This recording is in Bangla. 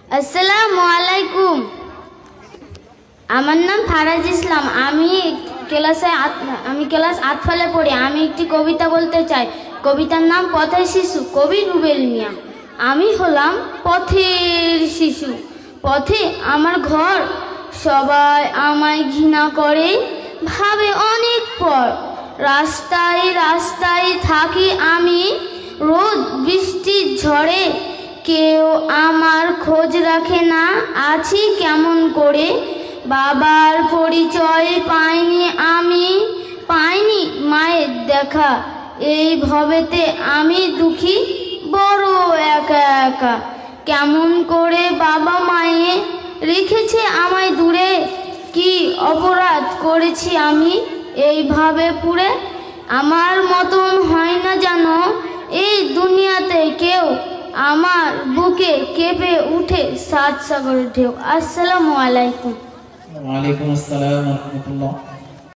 আসসালামু আলাইকুম। আমার নাম ফারাজ ইসলাম। আমি ক্লাস 8 ফেলে পড়ি। আমি একটি কবিতা বলতে চাই। কবিতার নাম পথের শিশু, কবি রুবেল মিয়া। আমি হলাম পথের শিশু, পথে আমার ঘর। সবাই আমায় ঘৃণা করে, ভাবে অনেক পর। রাস্তায় রাস্তায় থাকি আমি, রোদ বৃষ্টির ঝড়ে। কেউ আমার খোঁজ রাখে না, আছি কেমন করে। বাবার পরিচয় পাইনি আমি, পাইনি মায়ের দেখা। এই ভবেতে আমি দুঃখী, বড় একা একা। কেমন করে বাবা মায়ে রেখেছে আমায় দূরে। কি অপরাধ করেছি আমি এইভাবে পুরে। আমার মতন হয় না জানো এই দুনিয়াতে কেউ। আমার বুকে কেঁপে উঠে 7 সাগরের ঢেউ। আসসালামু আলাইকুম। ওয়ালাইকুম আসসালাম ওয়া রাহমাতুল্লাহ।